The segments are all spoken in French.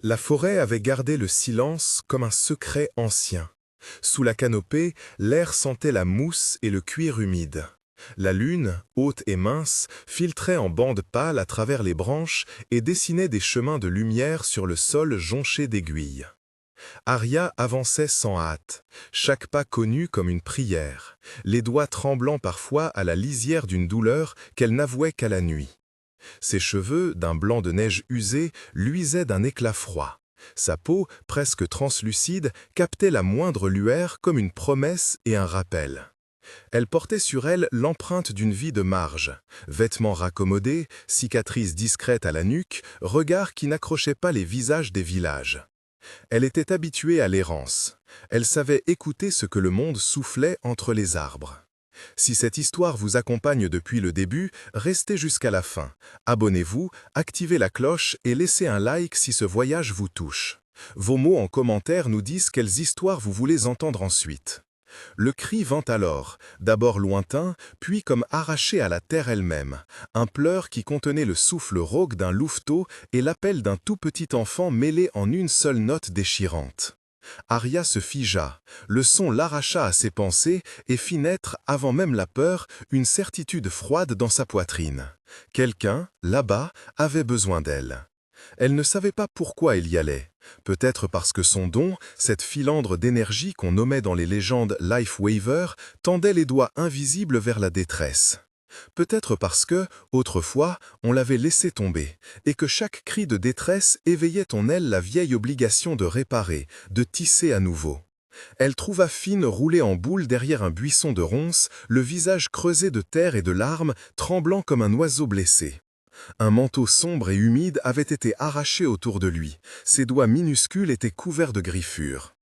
La forêt avait gardé le silence comme un secret ancien. Sous la canopée, l'air sentait la mousse et le cuir humide. La lune, haute et mince, filtrait en bandes pâles à travers les branches et dessinait des chemins de lumière sur le sol jonché d'aiguilles. Arya avançait sans hâte, chaque pas connu comme une prière, les doigts tremblant parfois à la lisière d'une douleur qu'elle n'avouait qu'à la nuit. Ses cheveux, d'un blanc de neige usé, luisaient d'un éclat froid. Sa peau, presque translucide, captait la moindre lueur comme une promesse et un rappel. Elle portait sur elle l'empreinte d'une vie de marge, vêtements raccommodés, cicatrices discrètes à la nuque, regards qui n'accrochaient pas les visages des villages. Elle était habituée à l'errance. Elle savait écouter ce que le monde soufflait entre les arbres. Si cette histoire vous accompagne depuis le début, restez jusqu'à la fin. Abonnez-vous, activez la cloche et laissez un like si ce voyage vous touche. Vos mots en commentaire nous disent quelles histoires vous voulez entendre ensuite. Le cri vint alors, d'abord lointain, puis comme arraché à la terre elle-même, un pleur qui contenait le souffle rauque d'un louveteau et l'appel d'un tout petit enfant mêlé en une seule note déchirante. Arya se figea, le son l'arracha à ses pensées et fit naître, avant même la peur, une certitude froide dans sa poitrine. Quelqu'un, là-bas, avait besoin d'elle. Elle ne savait pas pourquoi elle y allait. Peut-être parce que son don, cette filandre d'énergie qu'on nommait dans les légendes Life Waver, tendait les doigts invisibles vers la détresse. Peut-être parce que, autrefois, on l'avait laissé tomber, et que chaque cri de détresse éveillait en elle la vieille obligation de réparer, de tisser à nouveau. Elle trouva Finn roulée en boule derrière un buisson de ronces, le visage creusé de terre et de larmes, tremblant comme un oiseau blessé. Un manteau sombre et humide avait été arraché autour de lui, ses doigts minuscules étaient couverts de griffures.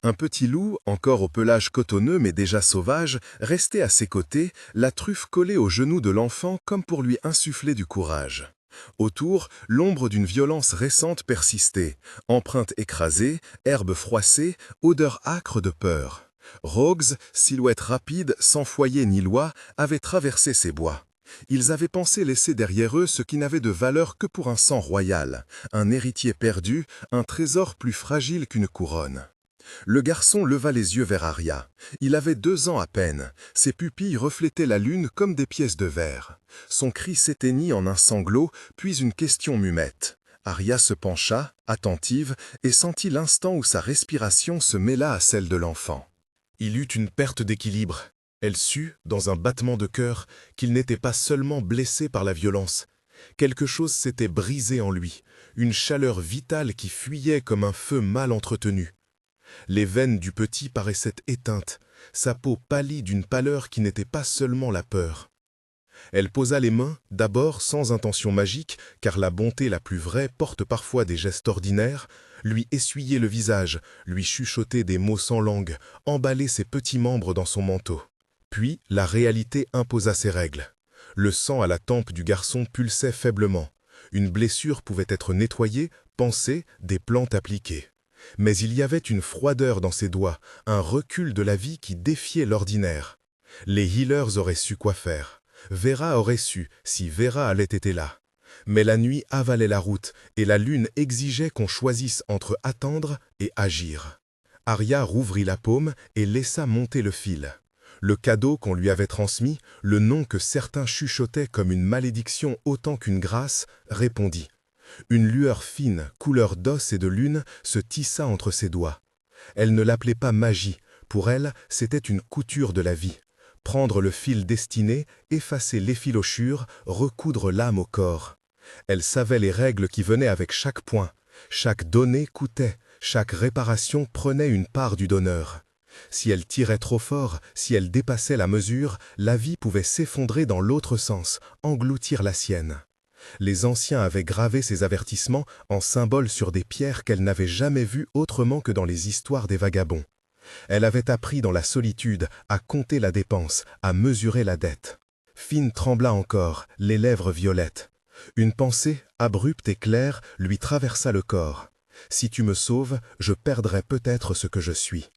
Un petit loup, encore au pelage cotonneux mais déjà sauvage, restait à ses côtés, la truffe collée au genou de l'enfant comme pour lui insuffler du courage. Autour, l'ombre d'une violence récente persistait, empreintes écrasées, herbes froissées, odeur âcre de peur. Rogues, silhouette rapide, sans foyer ni loi, avaient traversé ces bois. Ils avaient pensé laisser derrière eux ce qui n'avait de valeur que pour un sang royal, un héritier perdu, un trésor plus fragile qu'une couronne. Le garçon leva les yeux vers Arya. Il avait 2 ans à peine. Ses pupilles reflétaient la lune comme des pièces de verre. Son cri s'éteignit en un sanglot, puis une question muette. Arya se pencha, attentive, et sentit l'instant où sa respiration se mêla à celle de l'enfant. Il eut une perte d'équilibre. Elle sut, dans un battement de cœur, qu'il n'était pas seulement blessé par la violence. Quelque chose s'était brisé en lui, une chaleur vitale qui fuyait comme un feu mal entretenu. Les veines du petit paraissaient éteintes, sa peau pâlie d'une pâleur qui n'était pas seulement la peur. Elle posa les mains, d'abord sans intention magique, car la bonté la plus vraie porte parfois des gestes ordinaires, lui essuyer le visage, lui chuchoter des mots sans langue, emballer ses petits membres dans son manteau. Puis la réalité imposa ses règles. Le sang à la tempe du garçon pulsait faiblement. Une blessure pouvait être nettoyée, pansée, des plantes appliquées. Mais il y avait une froideur dans ses doigts, un recul de la vie qui défiait l'ordinaire. Les healers auraient su quoi faire. Vera aurait su, si Vera allait été là. Mais la nuit avalait la route, et la lune exigeait qu'on choisisse entre attendre et agir. Arya rouvrit la paume et laissa monter le fil. Le cadeau qu'on lui avait transmis, le nom que certains chuchotaient comme une malédiction autant qu'une grâce, répondit. Une lueur fine, couleur d'os et de lune, se tissa entre ses doigts. Elle ne l'appelait pas magie, pour elle, c'était une couture de la vie. Prendre le fil destiné, effacer l'effilochure, recoudre l'âme au corps. Elle savait les règles qui venaient avec chaque point. Chaque donnée coûtait, chaque réparation prenait une part du donneur. Si elle tirait trop fort, si elle dépassait la mesure, la vie pouvait s'effondrer dans l'autre sens, engloutir la sienne. Les anciens avaient gravé ces avertissements en symboles sur des pierres qu'elle n'avait jamais vues autrement que dans les histoires des vagabonds. Elle avait appris dans la solitude à compter la dépense, à mesurer la dette. Finn trembla encore, les lèvres violettes. Une pensée, abrupte et claire, lui traversa le corps. « Si tu me sauves, je perdrai peut-être ce que je suis. »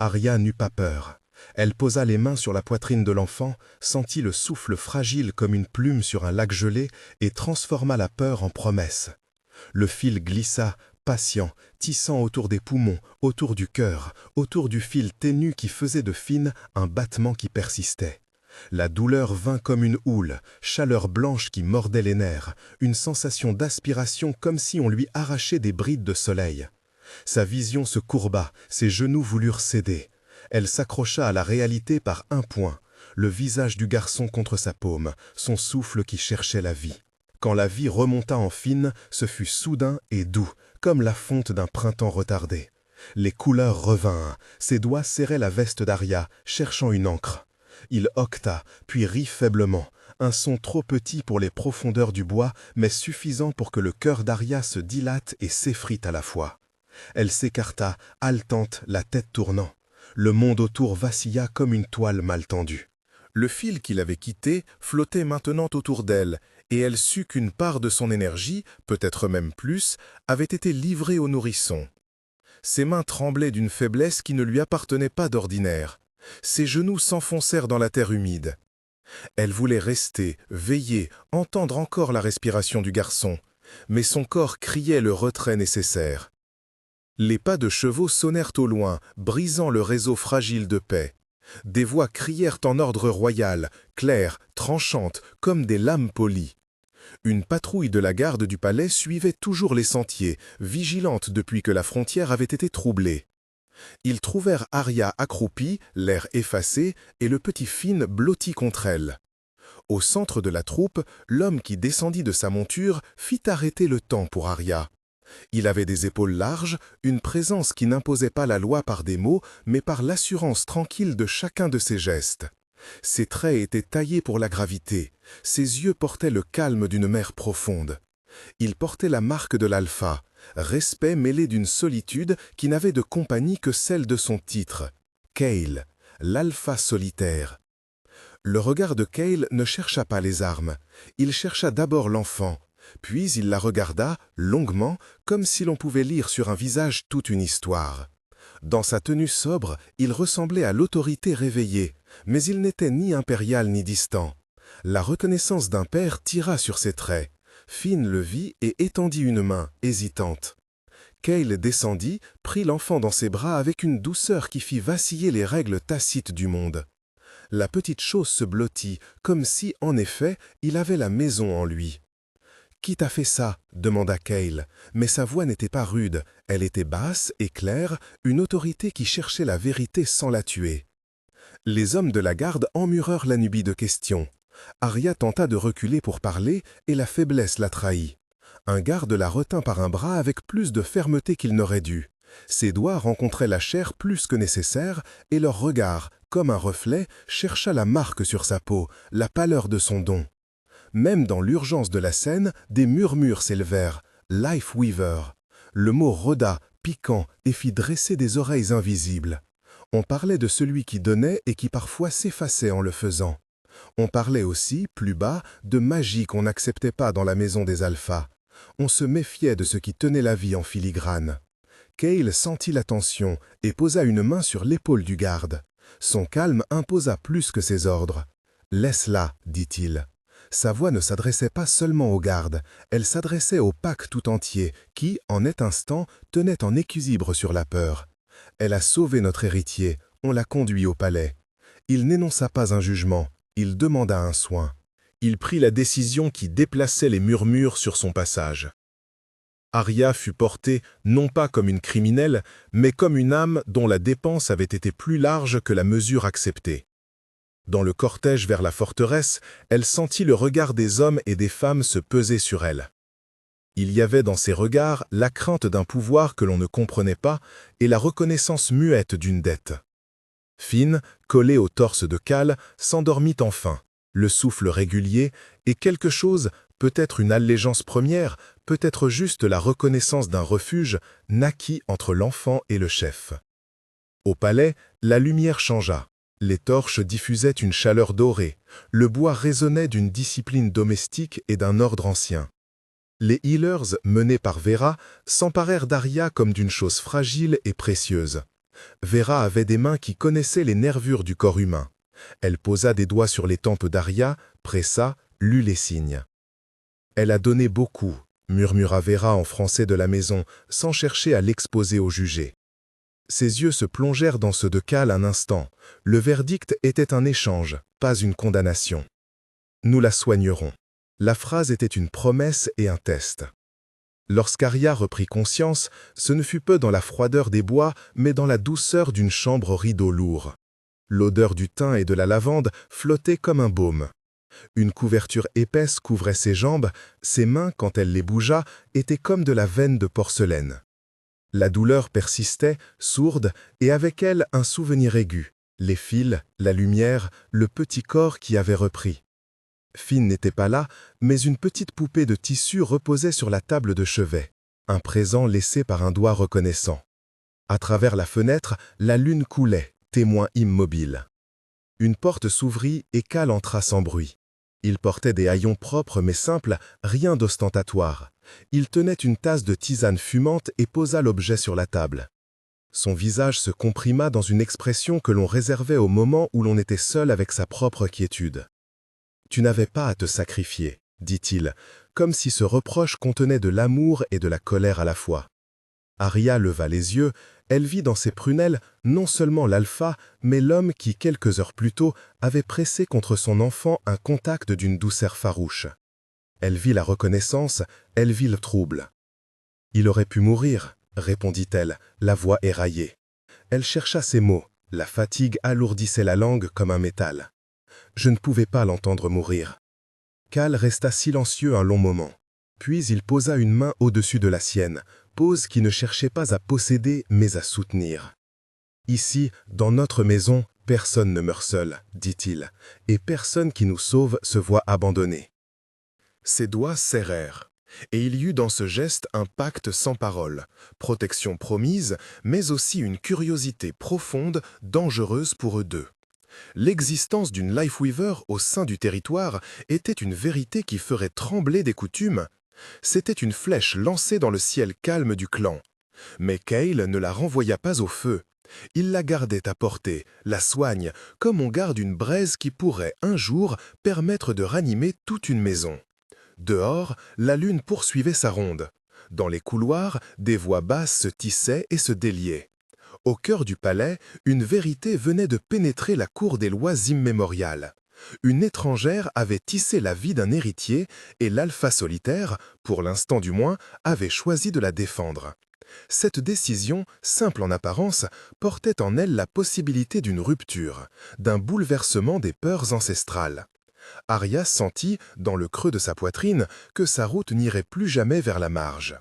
Arya n'eut pas peur. Elle posa les mains sur la poitrine de l'enfant, sentit le souffle fragile comme une plume sur un lac gelé et transforma la peur en promesse. Le fil glissa, patient, tissant autour des poumons, autour du cœur, autour du fil ténu qui faisait de Finn un battement qui persistait. La douleur vint comme une houle, chaleur blanche qui mordait les nerfs, une sensation d'aspiration comme si on lui arrachait des brides de soleil. Sa vision se courba, ses genoux voulurent céder. Elle s'accrocha à la réalité par un point, le visage du garçon contre sa paume, son souffle qui cherchait la vie. Quand la vie remonta en Finn, ce fut soudain et doux, comme la fonte d'un printemps retardé. Les couleurs revinrent, ses doigts serraient la veste d'Arya, cherchant une encre. Il hoqueta, puis rit faiblement, un son trop petit pour les profondeurs du bois, mais suffisant pour que le cœur d'Arya se dilate et s'effrite à la fois. Elle s'écarta, haletante, la tête tournant. Le monde autour vacilla comme une toile mal tendue. Le fil qu'il avait quitté flottait maintenant autour d'elle, et elle sut qu'une part de son énergie, peut-être même plus, avait été livrée au nourrisson. Ses mains tremblaient d'une faiblesse qui ne lui appartenait pas d'ordinaire. Ses genoux s'enfoncèrent dans la terre humide. Elle voulait rester, veiller, entendre encore la respiration du garçon, mais son corps criait le retrait nécessaire. Les pas de chevaux sonnèrent au loin, brisant le réseau fragile de paix. Des voix crièrent en ordre royal, claires, tranchantes, comme des lames polies. Une patrouille de la garde du palais suivait toujours les sentiers, vigilante depuis que la frontière avait été troublée. Ils trouvèrent Arya accroupie, l'air effacé, et le petit Finn blotti contre elle. Au centre de la troupe, l'homme qui descendit de sa monture fit arrêter le temps pour Arya. Il avait des épaules larges, une présence qui n'imposait pas la loi par des mots, mais par l'assurance tranquille de chacun de ses gestes. Ses traits étaient taillés pour la gravité, ses yeux portaient le calme d'une mer profonde. Il portait la marque de l'alpha, respect mêlé d'une solitude qui n'avait de compagnie que celle de son titre, Kael, l'alpha solitaire. Le regard de Kael ne chercha pas les armes, il chercha d'abord l'enfant, puis il la regarda longuement, comme si l'on pouvait lire sur un visage toute une histoire. Dans sa tenue sobre, il ressemblait à l'autorité réveillée, mais il n'était ni impérial ni distant. La reconnaissance d'un père tira sur ses traits. Finn le vit et étendit une main, hésitante. Kael descendit, prit l'enfant dans ses bras avec une douceur qui fit vaciller les règles tacites du monde. La petite chose se blottit, comme si, en effet, il avait la maison en lui. « Qui t'a fait ça ?» demanda Kael, mais sa voix n'était pas rude, elle était basse et claire, une autorité qui cherchait la vérité sans la tuer. Les hommes de la garde emmurèrent la nubie de questions. Arya tenta de reculer pour parler, et la faiblesse la trahit. Un garde la retint par un bras avec plus de fermeté qu'il n'aurait dû. Ses doigts rencontraient la chair plus que nécessaire, et leur regard, comme un reflet, chercha la marque sur sa peau, la pâleur de son don. Même dans l'urgence de la scène, des murmures s'élevèrent. « Life Weaver ». Le mot rôda, piquant, et fit dresser des oreilles invisibles. On parlait de celui qui donnait et qui parfois s'effaçait en le faisant. On parlait aussi, plus bas, de magie qu'on n'acceptait pas dans la maison des alphas. On se méfiait de ce qui tenait la vie en filigrane. Kael sentit la tension et posa une main sur l'épaule du garde. Son calme imposa plus que ses ordres. « Laisse-la », dit-il. Sa voix ne s'adressait pas seulement au garde, elle s'adressait au pack tout entier qui, en net instant, tenait en équilibre sur la peur. Elle a sauvé notre héritier, on l'a conduit au palais. Il n'énonça pas un jugement, il demanda un soin. Il prit la décision qui déplaçait les murmures sur son passage. Arya fut portée non pas comme une criminelle, mais comme une âme dont la dépense avait été plus large que la mesure acceptée. Dans le cortège vers la forteresse, elle sentit le regard des hommes et des femmes se peser sur elle. Il y avait dans ces regards la crainte d'un pouvoir que l'on ne comprenait pas et la reconnaissance muette d'une dette. Finn, collé au torse de Khal, s'endormit enfin, le souffle régulier, et quelque chose, peut-être une allégeance première, peut-être juste la reconnaissance d'un refuge, naquit entre l'enfant et le chef. Au palais, la lumière changea. Les torches diffusaient une chaleur dorée, le bois résonnait d'une discipline domestique et d'un ordre ancien. Les healers, menés par Vera, s'emparèrent d'Arya comme d'une chose fragile et précieuse. Vera avait des mains qui connaissaient les nervures du corps humain. Elle posa des doigts sur les tempes d'Arya, pressa, lut les signes. Elle a donné beaucoup, murmura Vera en français de la maison, sans chercher à l'exposer au jugé. Ses yeux se plongèrent dans ceux de Cal un instant. Le verdict était un échange, pas une condamnation. Nous la soignerons. La phrase était une promesse et un test. Lorsqu'Arya reprit conscience, ce ne fut peu dans la froideur des bois, mais dans la douceur d'une chambre aux rideaux lourds. L'odeur du thym et de la lavande flottait comme un baume. Une couverture épaisse couvrait ses jambes, ses mains, quand elle les bougea, étaient comme de la veine de porcelaine. La douleur persistait, sourde, et avec elle un souvenir aigu, les fils, la lumière, le petit corps qui avait repris. Finn n'était pas là, mais une petite poupée de tissu reposait sur la table de chevet, un présent laissé par un doigt reconnaissant. À travers la fenêtre, la lune coulait, témoin immobile. Une porte s'ouvrit et Cal entra sans bruit. Il portait des haillons propres mais simples, rien d'ostentatoire. Il tenait une tasse de tisane fumante et posa l'objet sur la table. Son visage se comprima dans une expression que l'on réservait au moment où l'on était seul avec sa propre quiétude. « Tu n'avais pas à te sacrifier », dit-il, comme si ce reproche contenait de l'amour et de la colère à la fois. Arya leva les yeux, elle vit dans ses prunelles non seulement l'alpha, mais l'homme qui, quelques heures plus tôt, avait pressé contre son enfant un contact d'une douceur farouche. Elle vit la reconnaissance, elle vit le trouble. « Il aurait pu mourir », répondit-elle, la voix éraillée. Elle chercha ses mots, la fatigue alourdissait la langue comme un métal. Je ne pouvais pas l'entendre mourir. Cal resta silencieux un long moment. Puis il posa une main au-dessus de la sienne, pose qui ne cherchait pas à posséder mais à soutenir. « Ici, dans notre maison, personne ne meurt seul, dit-il, et personne qui nous sauve se voit abandonné. » Ses doigts serrèrent, et il y eut dans ce geste un pacte sans parole, protection promise, mais aussi une curiosité profonde, dangereuse pour eux deux. L'existence d'une Lifeweaver au sein du territoire était une vérité qui ferait trembler des coutumes. C'était une flèche lancée dans le ciel calme du clan. Mais Kael ne la renvoya pas au feu. Il la gardait à portée, la soigne, comme on garde une braise qui pourrait, un jour, permettre de ranimer toute une maison. Dehors, la lune poursuivait sa ronde. Dans les couloirs, des voix basses se tissaient et se déliaient. Au cœur du palais, une vérité venait de pénétrer la cour des lois immémoriales. Une étrangère avait tissé la vie d'un héritier et l'alpha solitaire, pour l'instant du moins, avait choisi de la défendre. Cette décision, simple en apparence, portait en elle la possibilité d'une rupture, d'un bouleversement des peurs ancestrales. Arya sentit, dans le creux de sa poitrine, que sa route n'irait plus jamais vers la marge.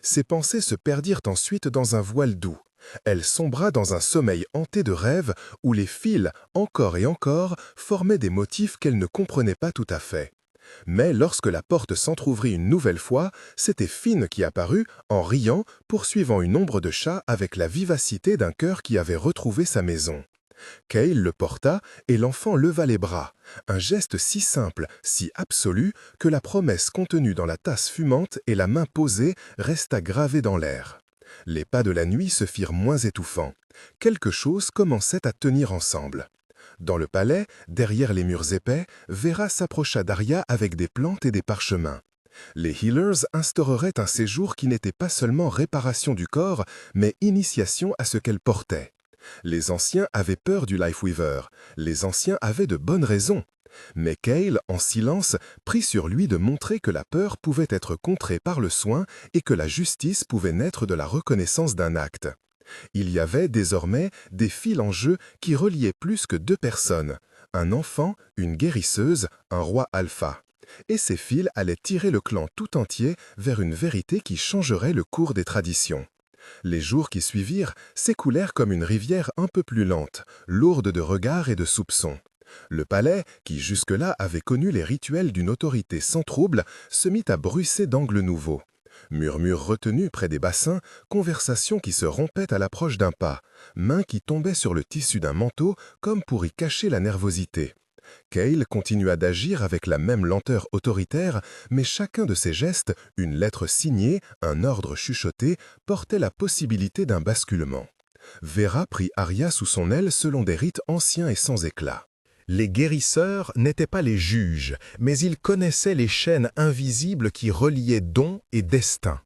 Ses pensées se perdirent ensuite dans un voile doux. Elle sombra dans un sommeil hanté de rêves où les fils, encore et encore, formaient des motifs qu'elle ne comprenait pas tout à fait. Mais lorsque la porte s'entr'ouvrit une nouvelle fois, c'était Finn qui apparut, en riant, poursuivant une ombre de chat avec la vivacité d'un cœur qui avait retrouvé sa maison. Kael le porta et l'enfant leva les bras, un geste si simple, si absolu, que la promesse contenue dans la tasse fumante et la main posée resta gravée dans l'air. Les pas de la nuit se firent moins étouffants. Quelque chose commençait à tenir ensemble. Dans le palais, derrière les murs épais, Vera s'approcha d'Arya avec des plantes et des parchemins. Les Healers instaureraient un séjour qui n'était pas seulement réparation du corps, mais initiation à ce qu'elle portait. Les anciens avaient peur du Lifeweaver. Les anciens avaient de bonnes raisons. Mais Kael, en silence, prit sur lui de montrer que la peur pouvait être contrée par le soin et que la justice pouvait naître de la reconnaissance d'un acte. Il y avait, désormais, des fils en jeu qui reliaient plus que deux personnes, un enfant, une guérisseuse, un roi alpha. Et ces fils allaient tirer le clan tout entier vers une vérité qui changerait le cours des traditions. Les jours qui suivirent s'écoulèrent comme une rivière un peu plus lente, lourde de regards et de soupçons. Le palais, qui jusque-là avait connu les rituels d'une autorité sans trouble, se mit à bruisser d'angles nouveaux. Murmures retenus près des bassins, conversations qui se rompaient à l'approche d'un pas, mains qui tombaient sur le tissu d'un manteau comme pour y cacher la nervosité. Kael continua d'agir avec la même lenteur autoritaire, mais chacun de ses gestes, une lettre signée, un ordre chuchoté, portait la possibilité d'un basculement. Vera prit Arya sous son aile selon des rites anciens et sans éclat. Les guérisseurs n'étaient pas les juges, mais ils connaissaient les chaînes invisibles qui reliaient don et destin.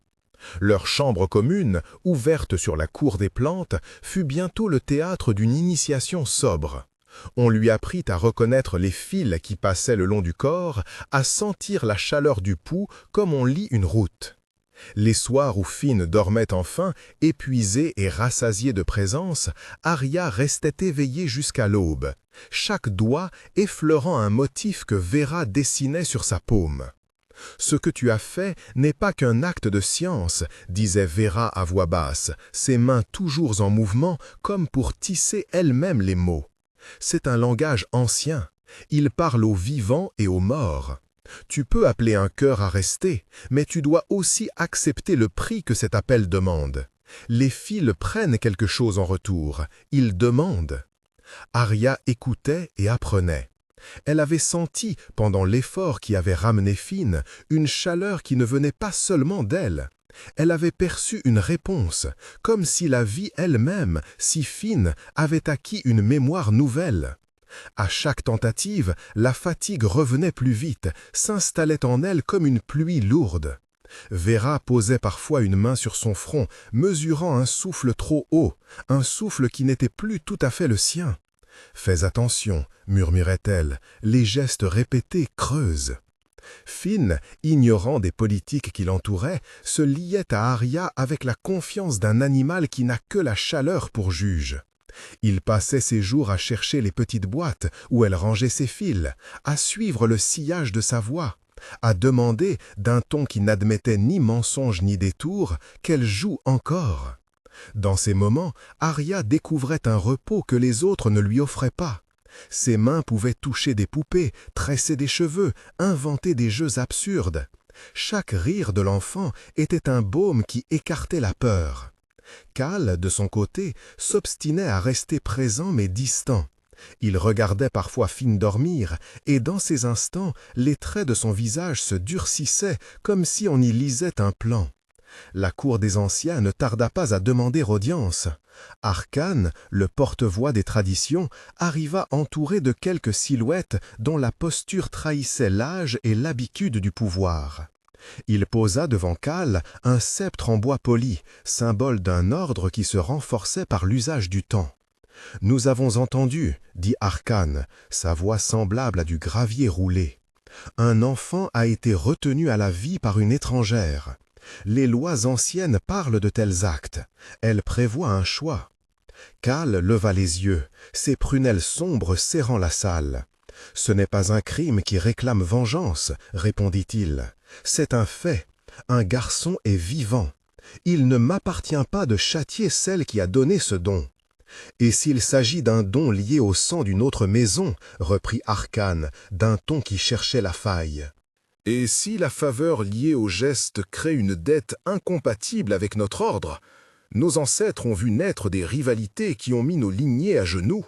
Leur chambre commune, ouverte sur la cour des plantes, fut bientôt le théâtre d'une initiation sobre. On lui apprit à reconnaître les fils qui passaient le long du corps, à sentir la chaleur du pouls comme on lit une route. Les soirs où Finn dormait enfin, épuisée et rassasiée de présence, Arya restait éveillée jusqu'à l'aube, chaque doigt effleurant un motif que Vera dessinait sur sa paume. « Ce que tu as fait n'est pas qu'un acte de science », disait Vera à voix basse, ses mains toujours en mouvement comme pour tisser elle-même les mots. C'est un langage ancien. Il parle aux vivants et aux morts. Tu peux appeler un cœur à rester, mais tu dois aussi accepter le prix que cet appel demande. Les fils prennent quelque chose en retour. Ils demandent. Arya écoutait et apprenait. Elle avait senti, pendant l'effort qui avait ramené Finn, une chaleur qui ne venait pas seulement d'elle. Elle avait perçu une réponse, comme si la vie elle-même, si fine, avait acquis une mémoire nouvelle. À chaque tentative, la fatigue revenait plus vite, s'installait en elle comme une pluie lourde. Vera posait parfois une main sur son front, mesurant un souffle trop haut, un souffle qui n'était plus tout à fait le sien. « Fais attention », murmurait-elle, les gestes répétés creusent. Finn, ignorant des politiques qui l'entouraient, se liait à Arya avec la confiance d'un animal qui n'a que la chaleur pour juge. Il passait ses jours à chercher les petites boîtes où elle rangeait ses fils, à suivre le sillage de sa voix, à demander, d'un ton qui n'admettait ni mensonge ni détour, qu'elle joue encore. Dans ces moments, Arya découvrait un repos que les autres ne lui offraient pas. Ses mains pouvaient toucher des poupées, tresser des cheveux, inventer des jeux absurdes. Chaque rire de l'enfant était un baume qui écartait la peur. Cal, de son côté, s'obstinait à rester présent mais distant. Il regardait parfois Finn dormir, et dans ces instants, les traits de son visage se durcissaient comme si on y lisait un plan. La cour des anciens ne tarda pas à demander audience. Arcane, le porte-voix des traditions, arriva entouré de quelques silhouettes dont la posture trahissait l'âge et l'habitude du pouvoir. Il posa devant Cal un sceptre en bois poli, symbole d'un ordre qui se renforçait par l'usage du temps. « Nous avons entendu, » dit Arcane, sa voix semblable à du gravier roulé. « Un enfant a été retenu à la vie par une étrangère. Les lois anciennes parlent de tels actes. Elles prévoient un choix. » Cal leva les yeux, ses prunelles sombres serrant la salle. « Ce n'est pas un crime qui réclame vengeance, » répondit-il. « C'est un fait. Un garçon est vivant. Il ne m'appartient pas de châtier celle qui a donné ce don. » « Et s'il s'agit d'un don lié au sang d'une autre maison, » reprit Arcane, d'un ton qui cherchait la faille. « Et si la faveur liée au geste crée une dette incompatible avec notre ordre, nos ancêtres ont vu naître des rivalités qui ont mis nos lignées à genoux. »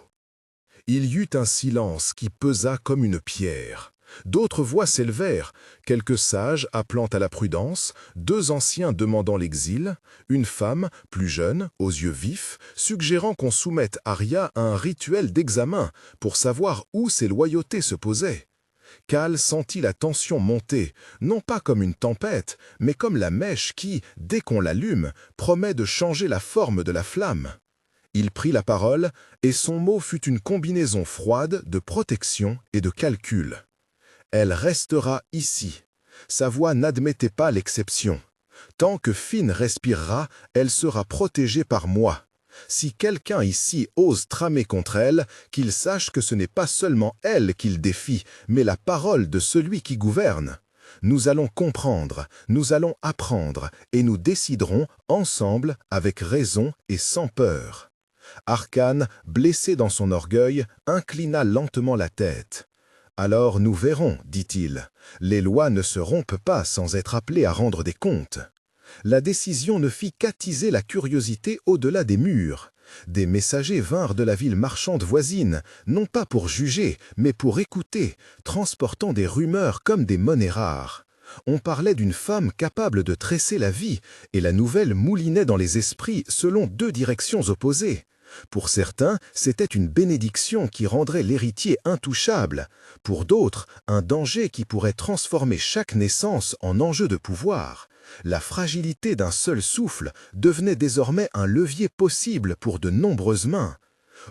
Il y eut un silence qui pesa comme une pierre. D'autres voix s'élevèrent, quelques sages appelant à la prudence, deux anciens demandant l'exil, une femme, plus jeune, aux yeux vifs, suggérant qu'on soumette Arya à un rituel d'examen pour savoir où ses loyautés se posaient. Cal sentit la tension monter, non pas comme une tempête, mais comme la mèche qui, dès qu'on l'allume, promet de changer la forme de la flamme. Il prit la parole, et son mot fut une combinaison froide de protection et de calcul. Elle restera ici. Sa voix n'admettait pas l'exception. Tant que Finn respirera, elle sera protégée par moi. Si quelqu'un ici ose tramer contre elle, qu'il sache que ce n'est pas seulement elle qu'il défie, mais la parole de celui qui gouverne. Nous allons comprendre, nous allons apprendre, et nous déciderons ensemble, avec raison et sans peur. Arcane, blessé dans son orgueil, inclina lentement la tête. « Alors nous verrons, dit-il. Les lois ne se rompent pas sans être appelées à rendre des comptes. » La décision ne fit qu'attiser la curiosité au-delà des murs. Des messagers vinrent de la ville marchande voisine, non pas pour juger, mais pour écouter, transportant des rumeurs comme des monnaies rares. On parlait d'une femme capable de tresser la vie, et la nouvelle moulinait dans les esprits selon deux directions opposées. Pour certains, c'était une bénédiction qui rendrait l'héritier intouchable. Pour d'autres, un danger qui pourrait transformer chaque naissance en enjeu de pouvoir. La fragilité d'un seul souffle devenait désormais un levier possible pour de nombreuses mains.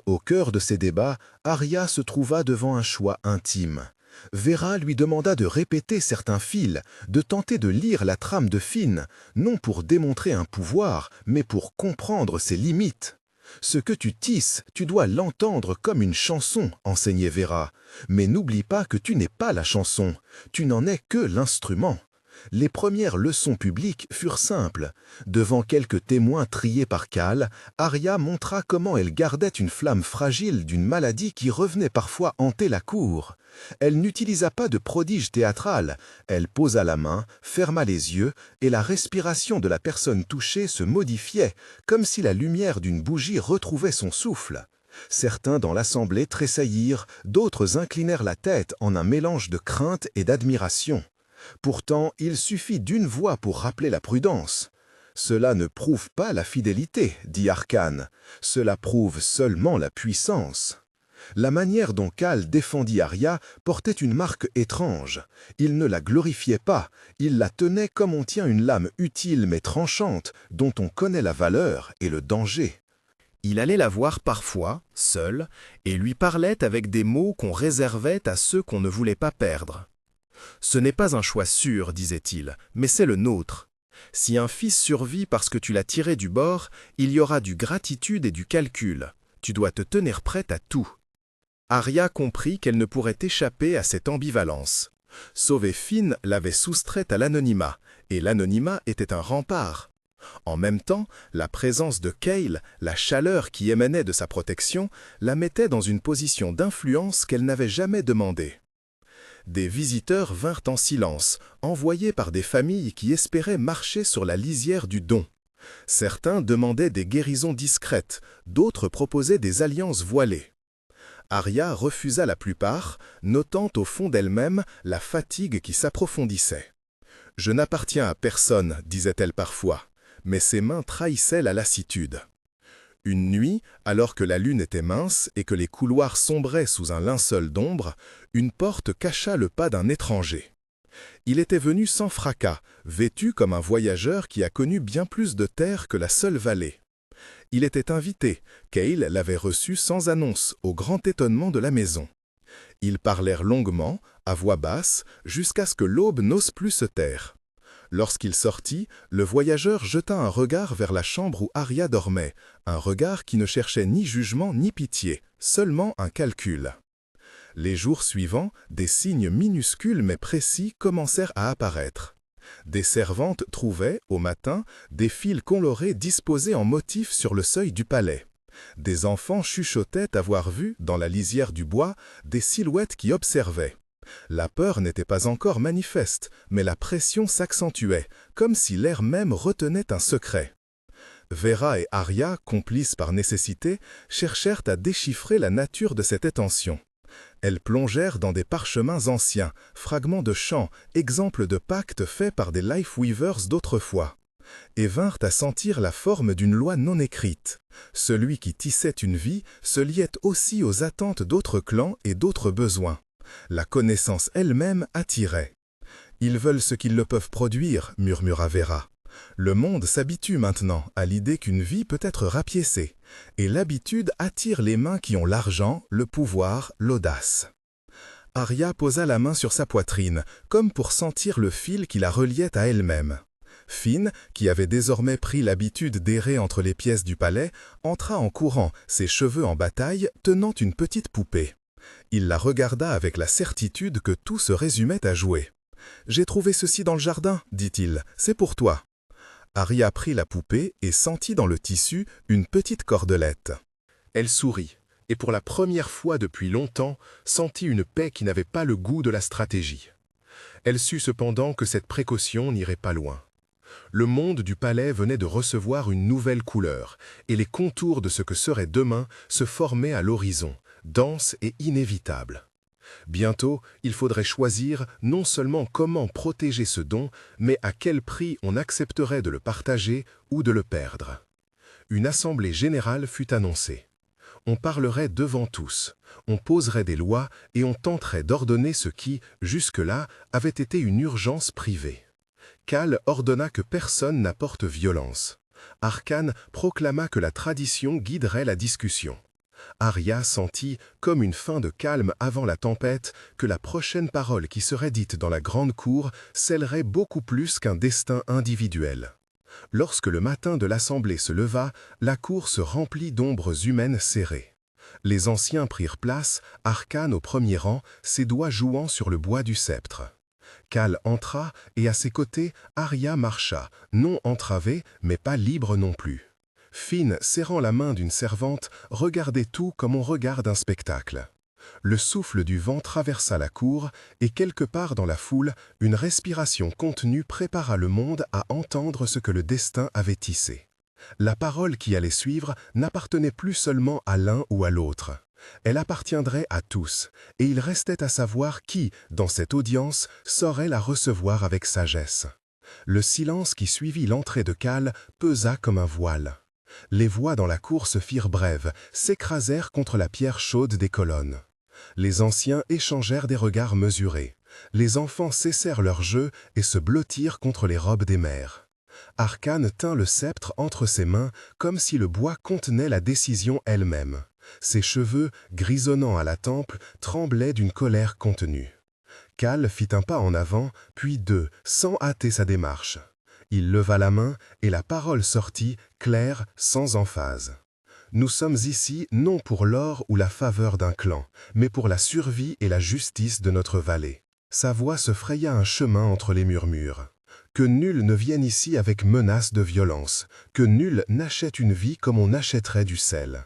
Au cœur de ces débats, Arya se trouva devant un choix intime. Vera lui demanda de répéter certains fils, de tenter de lire la trame de Finn, non pour démontrer un pouvoir, mais pour comprendre ses limites. Ce que tu tisses, tu dois l'entendre comme une chanson, enseignait Vera. Mais n'oublie pas que tu n'es pas la chanson, tu n'en es que l'instrument. Les premières leçons publiques furent simples. Devant quelques témoins triés par Khal, Arya montra comment elle gardait une flamme fragile d'une maladie qui revenait parfois hanter la cour. Elle n'utilisa pas de prodige théâtral, elle posa la main, ferma les yeux, et la respiration de la personne touchée se modifiait, comme si la lumière d'une bougie retrouvait son souffle. Certains dans l'assemblée tressaillirent, d'autres inclinèrent la tête en un mélange de crainte et d'admiration. Pourtant, il suffit d'une voix pour rappeler la prudence. Cela ne prouve pas la fidélité, dit Arcane. Cela prouve seulement la puissance. La manière dont Khal défendit Arya portait une marque étrange. Il ne la glorifiait pas, il la tenait comme on tient une lame utile mais tranchante, dont on connaît la valeur et le danger. Il allait la voir parfois, seul, et lui parlait avec des mots qu'on réservait à ceux qu'on ne voulait pas perdre. « Ce n'est pas un choix sûr, disait-il, mais c'est le nôtre. Si un fils survit parce que tu l'as tiré du bord, il y aura du gratitude et du calcul. Tu dois te tenir prête à tout. » Arya comprit qu'elle ne pourrait échapper à cette ambivalence. Sauver Finn l'avait soustraite à l'anonymat, et l'anonymat était un rempart. En même temps, la présence de Kael, la chaleur qui émanait de sa protection, la mettait dans une position d'influence qu'elle n'avait jamais demandée. Des visiteurs vinrent en silence, envoyés par des familles qui espéraient marcher sur la lisière du don. Certains demandaient des guérisons discrètes, d'autres proposaient des alliances voilées. Arya refusa la plupart, notant au fond d'elle-même la fatigue qui s'approfondissait. « Je n'appartiens à personne, disait-elle parfois, mais ses mains trahissaient la lassitude. » Une nuit, alors que la lune était mince et que les couloirs sombraient sous un linceul d'ombre, une porte cacha le pas d'un étranger. Il était venu sans fracas, vêtu comme un voyageur qui a connu bien plus de terre que la seule vallée. Il était invité, Kael l'avait reçu sans annonce, au grand étonnement de la maison. Ils parlèrent longuement, à voix basse, jusqu'à ce que l'aube n'ose plus se taire. Lorsqu'il sortit, le voyageur jeta un regard vers la chambre où Arya dormait, un regard qui ne cherchait ni jugement ni pitié, seulement un calcul. Les jours suivants, des signes minuscules mais précis commencèrent à apparaître. Des servantes trouvaient, au matin, des fils colorés disposés en motifs sur le seuil du palais. Des enfants chuchotaient avoir vu, dans la lisière du bois, des silhouettes qui observaient. La peur n'était pas encore manifeste, mais la pression s'accentuait, comme si l'air même retenait un secret. Vera et Arya, complices par nécessité, cherchèrent à déchiffrer la nature de cette intention. Elles plongèrent dans des parchemins anciens, fragments de chants, exemples de pactes faits par des Lifeweavers d'autrefois, et vinrent à sentir la forme d'une loi non écrite. Celui qui tissait une vie se liait aussi aux attentes d'autres clans et d'autres besoins. La connaissance elle-même attirait. « Ils veulent ce qu'ils ne peuvent produire », murmura Vera. « Le monde s'habitue maintenant à l'idée qu'une vie peut être rapiécée, et l'habitude attire les mains qui ont l'argent, le pouvoir, l'audace. » Arya posa la main sur sa poitrine, comme pour sentir le fil qui la reliait à elle-même. Finn, qui avait désormais pris l'habitude d'errer entre les pièces du palais, entra en courant, ses cheveux en bataille, tenant une petite poupée. Il la regarda avec la certitude que tout se résumait à jouer. « J'ai trouvé ceci dans le jardin, dit-il, c'est pour toi. » Arya prit la poupée et sentit dans le tissu une petite cordelette. Elle sourit, et pour la première fois depuis longtemps, sentit une paix qui n'avait pas le goût de la stratégie. Elle sut cependant que cette précaution n'irait pas loin. Le monde du palais venait de recevoir une nouvelle couleur, et les contours de ce que serait demain se formaient à l'horizon, denses et inévitables. Bientôt, il faudrait choisir non seulement comment protéger ce don, mais à quel prix on accepterait de le partager ou de le perdre. Une assemblée générale fut annoncée. On parlerait devant tous, on poserait des lois et on tenterait d'ordonner ce qui, jusque-là, avait été une urgence privée. Cal ordonna que personne n'apporte violence. Arkhan proclama que la tradition guiderait la discussion. Arya sentit, comme une fin de calme avant la tempête, que la prochaine parole qui serait dite dans la grande cour scellerait beaucoup plus qu'un destin individuel. Lorsque le matin de l'assemblée se leva, la cour se remplit d'ombres humaines serrées. Les anciens prirent place, Arkhan au premier rang, ses doigts jouant sur le bois du sceptre. Cal entra, et à ses côtés, Arya marcha, non entravée, mais pas libre non plus. Finn, serrant la main d'une servante, regardait tout comme on regarde un spectacle. Le souffle du vent traversa la cour, et quelque part dans la foule, une respiration contenue prépara le monde à entendre ce que le destin avait tissé. La parole qui allait suivre n'appartenait plus seulement à l'un ou à l'autre. Elle appartiendrait à tous, et il restait à savoir qui, dans cette audience, saurait la recevoir avec sagesse. Le silence qui suivit l'entrée de Cal pesa comme un voile. Les voix dans la cour se firent brèves, s'écrasèrent contre la pierre chaude des colonnes. Les anciens échangèrent des regards mesurés. Les enfants cessèrent leur jeu et se blottirent contre les robes des mères. Arkhan tint le sceptre entre ses mains comme si le bois contenait la décision elle-même. Ses cheveux, grisonnants à la tempe, tremblaient d'une colère contenue. Cal fit un pas en avant, puis deux, sans hâter sa démarche. Il leva la main et la parole sortit, claire, sans emphase. Nous sommes ici non pour l'or ou la faveur d'un clan, mais pour la survie et la justice de notre vallée. Sa voix se fraya un chemin entre les murmures. Que nul ne vienne ici avec menace de violence, que nul n'achète une vie comme on achèterait du sel.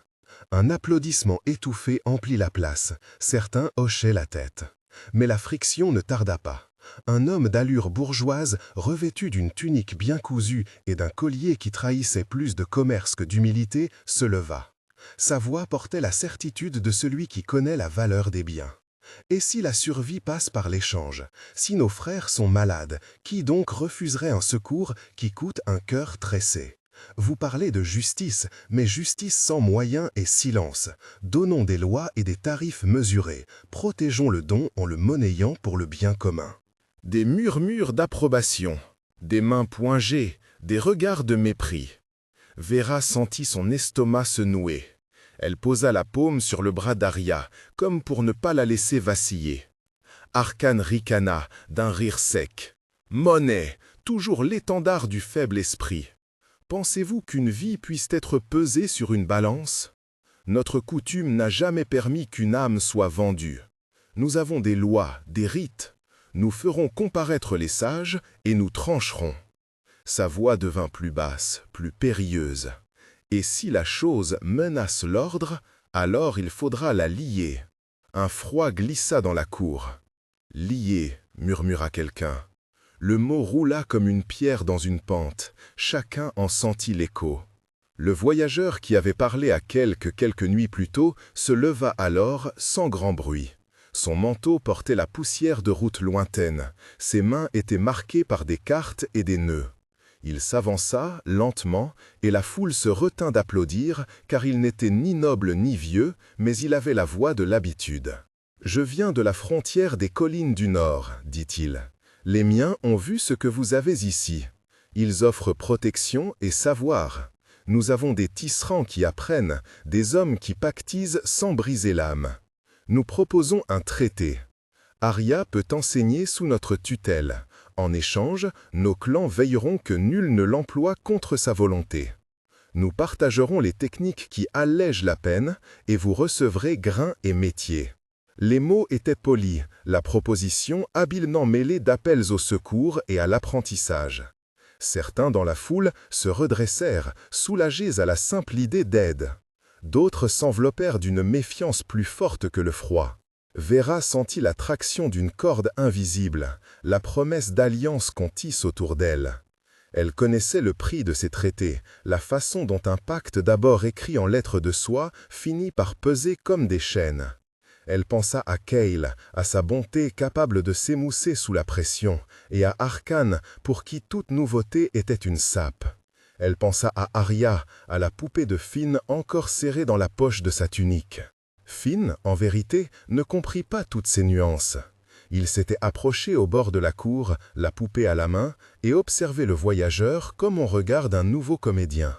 Un applaudissement étouffé emplit la place, certains hochaient la tête. Mais la friction ne tarda pas. Un homme d'allure bourgeoise, revêtu d'une tunique bien cousue et d'un collier qui trahissait plus de commerce que d'humilité, se leva. Sa voix portait la certitude de celui qui connaît la valeur des biens. Et si la survie passe par l'échange, si nos frères sont malades, qui donc refuserait un secours qui coûte un cœur tressé? Vous parlez de justice, mais justice sans moyens et silence. Donnons des lois et des tarifs mesurés. Protégeons le don en le monnayant pour le bien commun. Des murmures d'approbation, des mains poingées, des regards de mépris. Vera sentit son estomac se nouer. Elle posa la paume sur le bras d'Arya, comme pour ne pas la laisser vaciller. Arkhan ricana, d'un rire sec. « Monnaie, toujours l'étendard du faible esprit. Pensez-vous qu'une vie puisse être pesée sur une balance? Notre coutume n'a jamais permis qu'une âme soit vendue. Nous avons des lois, des rites. Nous ferons comparaître les sages et nous trancherons. » Sa voix devint plus basse, plus périlleuse. « Et si la chose menace l'ordre, alors il faudra la lier. » Un froid glissa dans la cour. « Lier » murmura quelqu'un. Le mot roula comme une pierre dans une pente. Chacun en sentit l'écho. Le voyageur qui avait parlé à quelques nuits plus tôt se leva alors sans grand bruit. Son manteau portait la poussière de routes lointaines. Ses mains étaient marquées par des cartes et des nœuds. Il s'avança, lentement, et la foule se retint d'applaudir, car il n'était ni noble ni vieux, mais il avait la voix de l'habitude. « Je viens de la frontière des collines du Nord, dit-il. Les miens ont vu ce que vous avez ici. Ils offrent protection et savoir. Nous avons des tisserands qui apprennent, des hommes qui pactisent sans briser l'âme. Nous proposons un traité. Arya peut enseigner sous notre tutelle. En échange, nos clans veilleront que nul ne l'emploie contre sa volonté. Nous partagerons les techniques qui allègent la peine et vous recevrez grain et métier. » Les mots étaient polis, la proposition habilement mêlée d'appels au secours et à l'apprentissage. Certains dans la foule se redressèrent, soulagés à la simple idée d'aide. D'autres s'enveloppèrent d'une méfiance plus forte que le froid. Vera sentit l'attraction d'une corde invisible, la promesse d'alliance qu'on tisse autour d'elle. Elle connaissait le prix de ces traités, la façon dont un pacte d'abord écrit en lettres de soie finit par peser comme des chaînes. Elle pensa à Kael, à sa bonté capable de s'émousser sous la pression, et à Arkhan, pour qui toute nouveauté était une sape. Elle pensa à Arya, à la poupée de Finn encore serrée dans la poche de sa tunique. Finn, en vérité, ne comprit pas toutes ces nuances. Il s'était approché au bord de la cour, la poupée à la main, et observait le voyageur comme on regarde un nouveau comédien.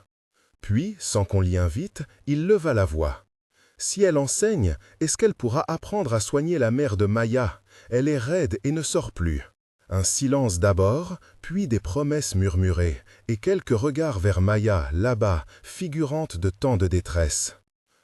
Puis, sans qu'on l'y invite, il leva la voix. « Si elle enseigne, est-ce qu'elle pourra apprendre à soigner la mère de Maya? Elle est raide et ne sort plus. » Un silence d'abord, puis des promesses murmurées, et quelques regards vers Maya, là-bas, figurante de tant de détresse.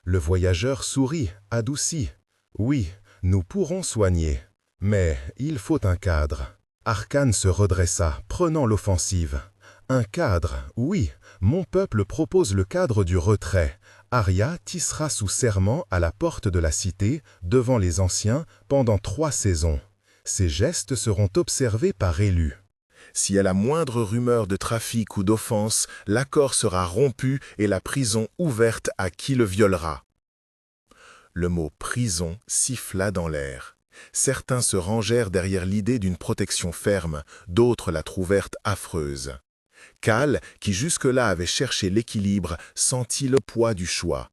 Le voyageur sourit, adouci. « Oui, nous pourrons soigner. Mais il faut un cadre. » Arcane se redressa, prenant l'offensive. « Un cadre, oui, mon peuple propose le cadre du retrait. Arya tissera sous serment à la porte de la cité, devant les anciens, pendant 3 saisons. Ces gestes seront observés par élus. Si à la moindre rumeur de trafic ou d'offense, l'accord sera rompu et la prison ouverte à qui le violera. » Le mot « prison » siffla dans l'air. Certains se rangèrent derrière l'idée d'une protection ferme, d'autres la trouvèrent affreuse. Khal, qui jusque-là avait cherché l'équilibre, sentit le poids du choix.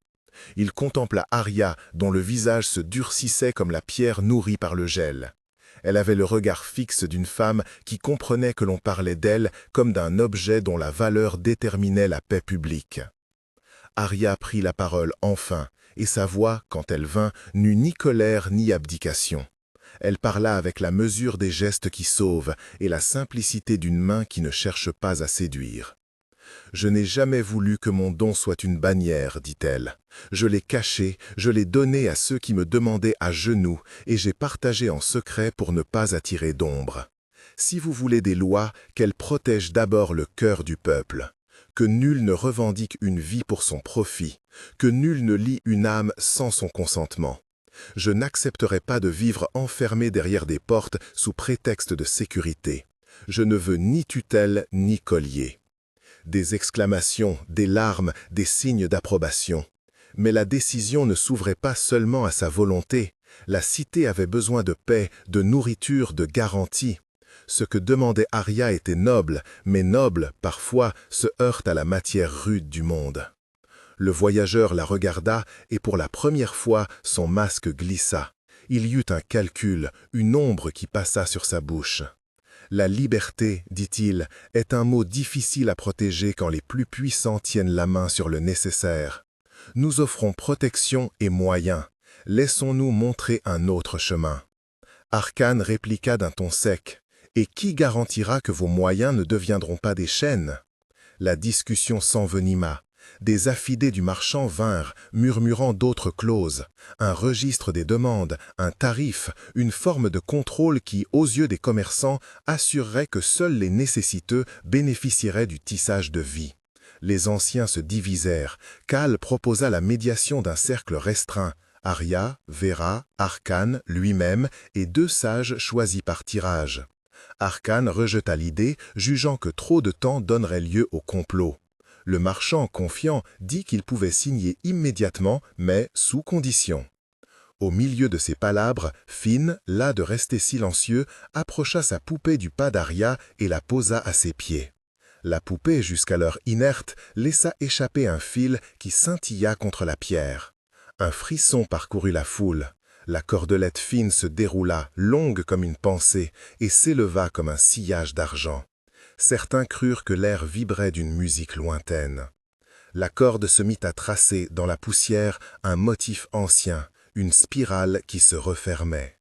Il contempla Arya, dont le visage se durcissait comme la pierre nourrie par le gel. Elle avait le regard fixe d'une femme qui comprenait que l'on parlait d'elle comme d'un objet dont la valeur déterminait la paix publique. Arya prit la parole enfin, et sa voix, quand elle vint, n'eut ni colère ni abdication. Elle parla avec la mesure des gestes qui sauvent et la simplicité d'une main qui ne cherche pas à séduire. « Je n'ai jamais voulu que mon don soit une bannière, dit-elle. Je l'ai caché, je l'ai donné à ceux qui me demandaient à genoux, et j'ai partagé en secret pour ne pas attirer d'ombre. Si vous voulez des lois, qu'elles protègent d'abord le cœur du peuple. Que nul ne revendique une vie pour son profit, que nul ne lie une âme sans son consentement. Je n'accepterai pas de vivre enfermé derrière des portes sous prétexte de sécurité. Je ne veux ni tutelle ni collier. » Des exclamations, des larmes, des signes d'approbation. Mais la décision ne s'ouvrait pas seulement à sa volonté. La cité avait besoin de paix, de nourriture, de garantie. Ce que demandait Arya était noble, mais noble, parfois, se heurte à la matière rude du monde. Le voyageur la regarda et pour la première fois, son masque glissa. Il y eut un calcul, une ombre qui passa sur sa bouche. « La liberté, dit-il, est un mot difficile à protéger quand les plus puissants tiennent la main sur le nécessaire. Nous offrons protection et moyens. Laissons-nous montrer un autre chemin. » Arcane répliqua d'un ton sec. « Et qui garantira que vos moyens ne deviendront pas des chaînes ?» La discussion s'envenima. Des affidés du marchand vinrent, murmurant d'autres clauses, un registre des demandes, un tarif, une forme de contrôle qui, aux yeux des commerçants, assurerait que seuls les nécessiteux bénéficieraient du tissage de vie. Les anciens se divisèrent. Khal proposa la médiation d'un cercle restreint. Arya, Vera, Arcane, lui-même et 2 sages choisis par tirage. Arcane rejeta l'idée, jugeant que trop de temps donnerait lieu au complot. Le marchand, confiant, dit qu'il pouvait signer immédiatement, mais sous condition. Au milieu de ces palabres, Finn, las de rester silencieux, approcha sa poupée du pas d'Arya et la posa à ses pieds. La poupée, jusqu'alors inerte, laissa échapper un fil qui scintilla contre la pierre. Un frisson parcourut la foule. La cordelette fine se déroula, longue comme une pensée, et s'éleva comme un sillage d'argent. Certains crurent que l'air vibrait d'une musique lointaine. La corde se mit à tracer, dans la poussière, un motif ancien, une spirale qui se refermait.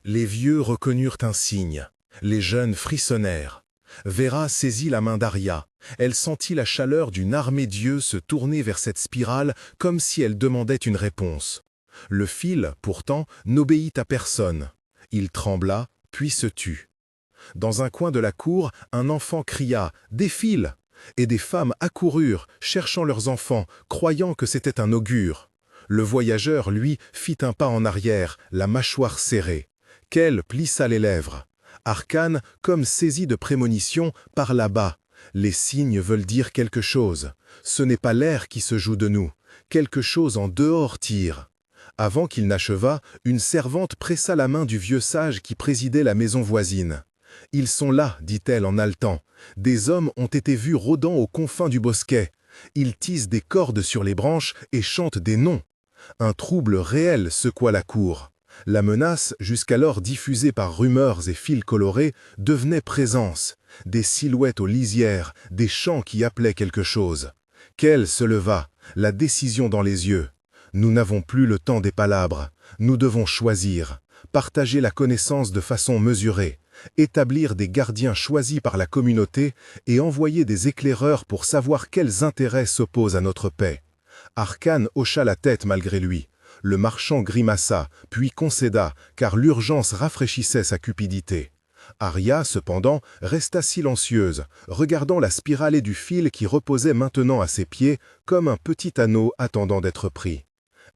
Les vieux reconnurent un signe. Les jeunes frissonnèrent. Vera saisit la main d'Arya. Elle sentit la chaleur d'une armée d'yeux se tourner vers cette spirale comme si elle demandait une réponse. Le fil, pourtant, n'obéit à personne. Il trembla, puis se tut. Dans un coin de la cour, un enfant cria « Des fils !» et des femmes accoururent, cherchant leurs enfants, croyant que c'était un augure. Le voyageur, lui, fit un pas en arrière, la mâchoire serrée. Khal plissa les lèvres. Arcane, comme saisi de prémonition, parla bas. Les signes veulent dire quelque chose. Ce n'est pas l'air qui se joue de nous. Quelque chose en dehors tire. Avant qu'il n'achevât, une servante pressa la main du vieux sage qui présidait la maison voisine. « Ils sont là, dit-elle en haletant. Des hommes ont été vus rôdant aux confins du bosquet. Ils tissent des cordes sur les branches et chantent des noms. » Un trouble réel secoua la cour. La menace, jusqu'alors diffusée par rumeurs et fils colorés, devenait présence. Des silhouettes aux lisières, des chants qui appelaient quelque chose. Kell se leva, la décision dans les yeux. Nous n'avons plus le temps des palabres. Nous devons choisir, partager la connaissance de façon mesurée, établir des gardiens choisis par la communauté et envoyer des éclaireurs pour savoir quels intérêts s'opposent à notre paix. Arcane hocha la tête malgré lui. Le marchand grimaça, puis concéda, car l'urgence rafraîchissait sa cupidité. Arya, cependant, resta silencieuse, regardant la spiralée du fil qui reposait maintenant à ses pieds comme un petit anneau attendant d'être pris.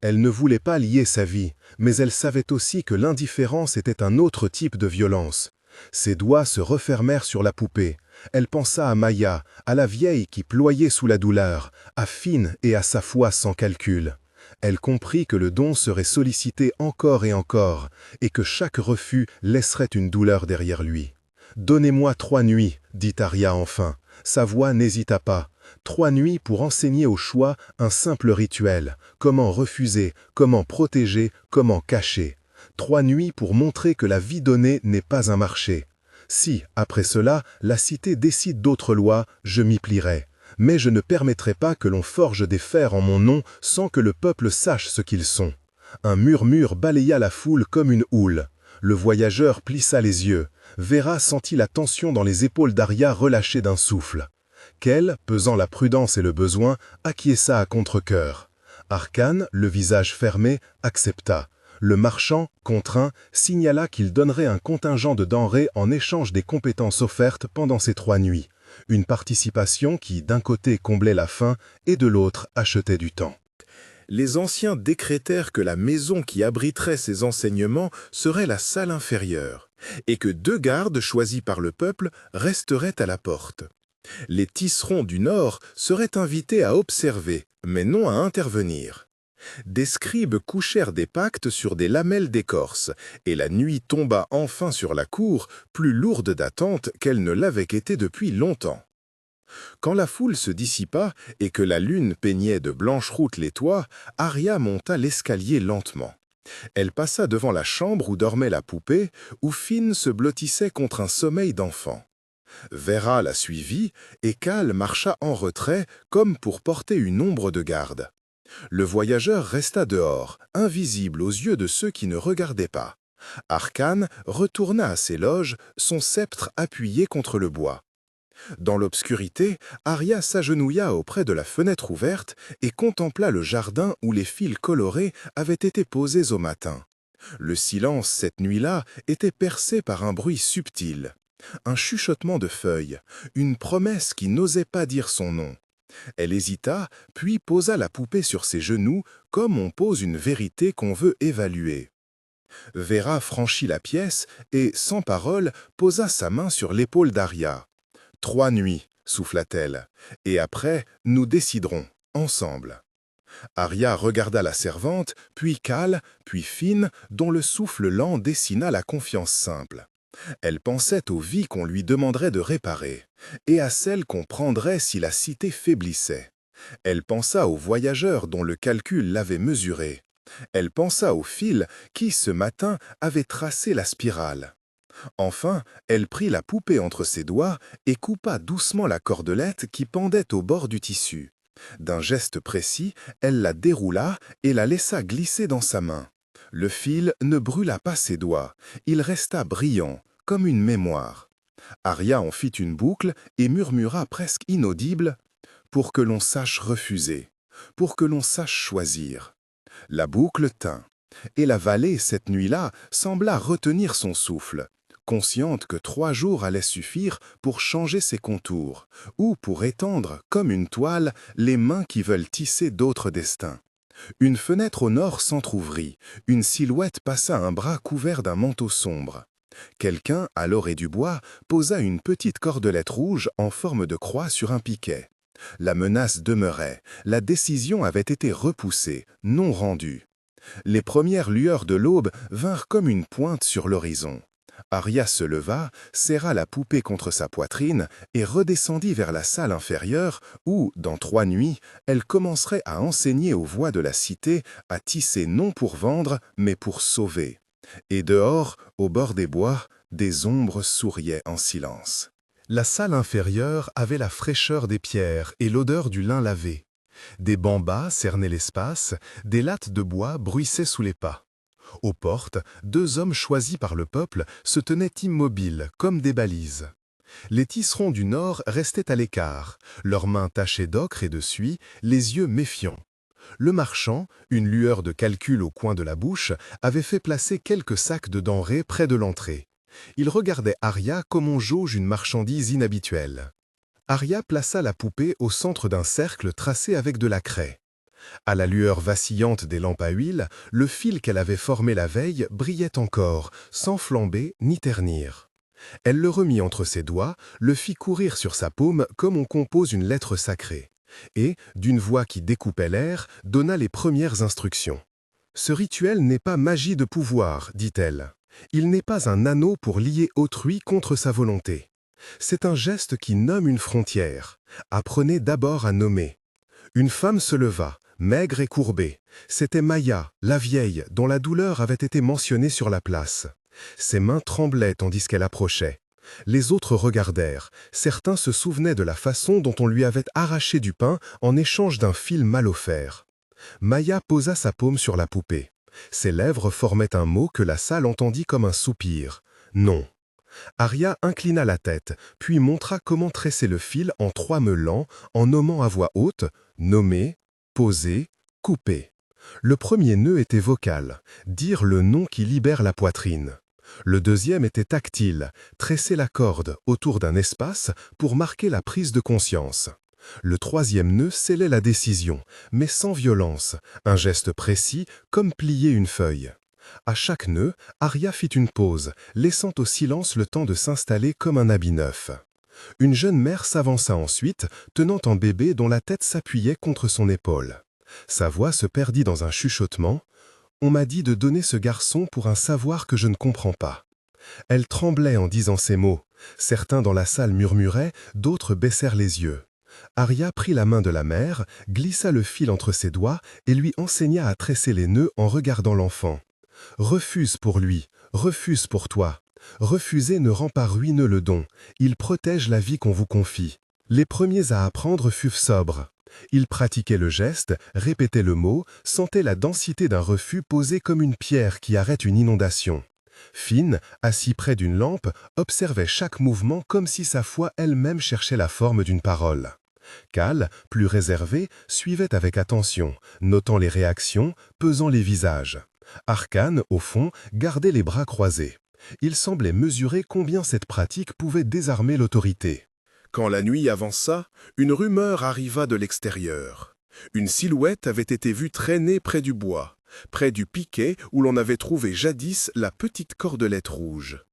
Elle ne voulait pas lier sa vie, mais elle savait aussi que l'indifférence était un autre type de violence. Ses doigts se refermèrent sur la poupée. Elle pensa à Maya, à la vieille qui ployait sous la douleur, à Finn et à sa foi sans calcul. Elle comprit que le don serait sollicité encore et encore, et que chaque refus laisserait une douleur derrière lui. « Donnez-moi 3 nuits, dit Arya enfin. Sa voix n'hésita pas. 3 nuits pour enseigner au choix un simple rituel. Comment refuser, comment protéger, comment cacher. 3 nuits pour montrer que la vie donnée n'est pas un marché. Si, après cela, la cité décide d'autres lois, je m'y plierai. Mais je ne permettrai pas que l'on forge des fers en mon nom sans que le peuple sache ce qu'ils sont. » Un murmure balaya la foule comme une houle. Le voyageur plissa les yeux. Vera sentit la tension dans les épaules d'Arya relâcher d'un souffle. Kell, pesant la prudence et le besoin, acquiesça à contre-cœur. Arcane, le visage fermé, accepta. Le marchand, contraint, signala qu'il donnerait un contingent de denrées en échange des compétences offertes pendant ces 3 nuits. Une participation qui, d'un côté, comblait la faim et de l'autre, achetait du temps. Les anciens décrétèrent que la maison qui abriterait ces enseignements serait la salle inférieure, et que 2 gardes choisis par le peuple resteraient à la porte. Les tisserands du Nord seraient invités à observer, mais non à intervenir. Des scribes couchèrent des pactes sur des lamelles d'écorce, et la nuit tomba enfin sur la cour, plus lourde d'attente qu'elle ne l'avait été depuis longtemps. Quand la foule se dissipa et que la lune peignait de blanches routes les toits, Arya monta l'escalier lentement. Elle passa devant la chambre où dormait la poupée, où Finn se blottissait contre un sommeil d'enfant. Vera la suivit, et Khal marcha en retrait comme pour porter une ombre de garde. Le voyageur resta dehors, invisible aux yeux de ceux qui ne regardaient pas. Arcane retourna à ses loges, son sceptre appuyé contre le bois. Dans l'obscurité, Arya s'agenouilla auprès de la fenêtre ouverte et contempla le jardin où les fils colorés avaient été posés au matin. Le silence cette nuit-là était percé par un bruit subtil. Un chuchotement de feuilles, une promesse qui n'osait pas dire son nom. Elle hésita, puis posa la poupée sur ses genoux, comme on pose une vérité qu'on veut évaluer. Vera franchit la pièce et, sans parole, posa sa main sur l'épaule d'Arya. « 3 nuits, souffla-t-elle, et après, nous déciderons, ensemble. » Arya regarda la servante, puis Khal, puis Finn, dont le souffle lent dessina la confiance simple. Elle pensait aux vies qu'on lui demanderait de réparer, et à celles qu'on prendrait si la cité faiblissait. Elle pensa aux voyageurs dont le calcul l'avait mesuré. Elle pensa au fil qui, ce matin, avait tracé la spirale. Enfin, elle prit la poupée entre ses doigts et coupa doucement la cordelette qui pendait au bord du tissu. D'un geste précis, elle la déroula et la laissa glisser dans sa main. Le fil ne brûla pas ses doigts, il resta brillant, comme une mémoire. Arya en fit une boucle et murmura presque inaudible « Pour que l'on sache refuser, pour que l'on sache choisir ». La boucle tint, et la vallée, cette nuit-là, sembla retenir son souffle, consciente que 3 jours allaient suffire pour changer ses contours, ou pour étendre, comme une toile, les mains qui veulent tisser d'autres destins. Une fenêtre au nord s'entr'ouvrit, une silhouette passa un bras couvert d'un manteau sombre. Quelqu'un, à l'orée du bois, posa une petite cordelette rouge en forme de croix sur un piquet. La menace demeurait, la décision avait été repoussée, non rendue. Les premières lueurs de l'aube vinrent comme une pointe sur l'horizon. Arya se leva, serra la poupée contre sa poitrine et redescendit vers la salle inférieure où, dans 3 nuits, elle commencerait à enseigner aux voix de la cité à tisser non pour vendre, mais pour sauver. Et dehors, au bord des bois, des ombres souriaient en silence. La salle inférieure avait la fraîcheur des pierres et l'odeur du lin lavé. Des bancs bas cernaient l'espace, des lattes de bois bruissaient sous les pas. Aux portes, 2 hommes choisis par le peuple se tenaient immobiles, comme des balises. Les tisserands du nord restaient à l'écart, leurs mains tachées d'ocre et de suie, les yeux méfiants. Le marchand, une lueur de calcul au coin de la bouche, avait fait placer quelques sacs de denrées près de l'entrée. Il regardait Arya comme on jauge une marchandise inhabituelle. Arya plaça la poupée au centre d'un cercle tracé avec de la craie. À la lueur vacillante des lampes à huile, le fil qu'elle avait formé la veille brillait encore, sans flamber ni ternir. Elle le remit entre ses doigts, le fit courir sur sa paume comme on compose une lettre sacrée, et, d'une voix qui découpait l'air, donna les premières instructions. « Ce rituel n'est pas magie de pouvoir, dit-elle. Il n'est pas un anneau pour lier autrui contre sa volonté. C'est un geste qui nomme une frontière. Apprenez d'abord à nommer. » Une femme se leva, maigre et courbée. C'était Maya, la vieille, dont la douleur avait été mentionnée sur la place. Ses mains tremblaient tandis qu'elle approchait. Les autres regardèrent. Certains se souvenaient de la façon dont on lui avait arraché du pain en échange d'un fil mal offert. Maya posa sa paume sur la poupée. Ses lèvres formaient un mot que la salle entendit comme un soupir. Non. Arya inclina la tête, puis montra comment tresser le fil en 3 nœuds lents, en nommant à voix haute « nommer »,« poser »,« couper ». Le premier nœud était vocal, dire le nom qui libère la poitrine. Le deuxième était tactile, tresser la corde autour d'un espace pour marquer la prise de conscience. Le troisième nœud scellait la décision, mais sans violence, un geste précis comme plier une feuille. À chaque nœud, Arya fit une pause, laissant au silence le temps de s'installer comme un habit neuf. Une jeune mère s'avança ensuite, tenant un bébé dont la tête s'appuyait contre son épaule. Sa voix se perdit dans un chuchotement. « On m'a dit de donner ce garçon pour un savoir que je ne comprends pas. » Elle tremblait en disant ces mots. Certains dans la salle murmuraient, d'autres baissèrent les yeux. Arya prit la main de la mère, glissa le fil entre ses doigts et lui enseigna à tresser les nœuds en regardant l'enfant. « Refuse pour lui, refuse pour toi. Refuser ne rend pas ruineux le don, il protège la vie qu'on vous confie. » Les premiers à apprendre furent sobres. Ils pratiquaient le geste, répétaient le mot, sentaient la densité d'un refus posé comme une pierre qui arrête une inondation. Finn, assis près d'une lampe, observait chaque mouvement comme si sa foi elle-même cherchait la forme d'une parole. Cal, plus réservé, suivait avec attention, notant les réactions, pesant les visages. Arcane, au fond, gardait les bras croisés. Il semblait mesurer combien cette pratique pouvait désarmer l'autorité. Quand la nuit avança, une rumeur arriva de l'extérieur. Une silhouette avait été vue traîner près du bois, près du piquet où l'on avait trouvé jadis la petite cordelette rouge.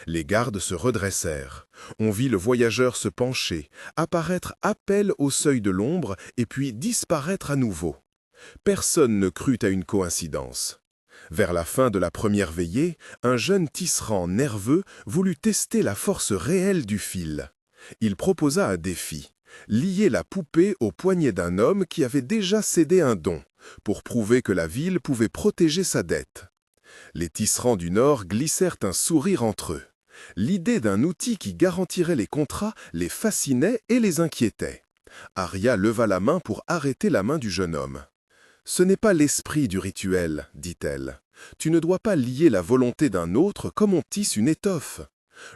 Les gardes se redressèrent. On vit le voyageur se pencher, apparaître à peine au seuil de l'ombre et puis disparaître à nouveau. Personne ne crut à une coïncidence. Vers la fin de la première veillée, un jeune tisserand nerveux voulut tester la force réelle du fil. Il proposa un défi, lier la poupée au poignet d'un homme qui avait déjà cédé un don, pour prouver que la ville pouvait protéger sa dette. Les tisserands du Nord glissèrent un sourire entre eux. L'idée d'un outil qui garantirait les contrats les fascinait et les inquiétait. Arya leva la main pour arrêter la main du jeune homme. « Ce n'est pas l'esprit du rituel, dit-elle. Tu ne dois pas lier la volonté d'un autre comme on tisse une étoffe.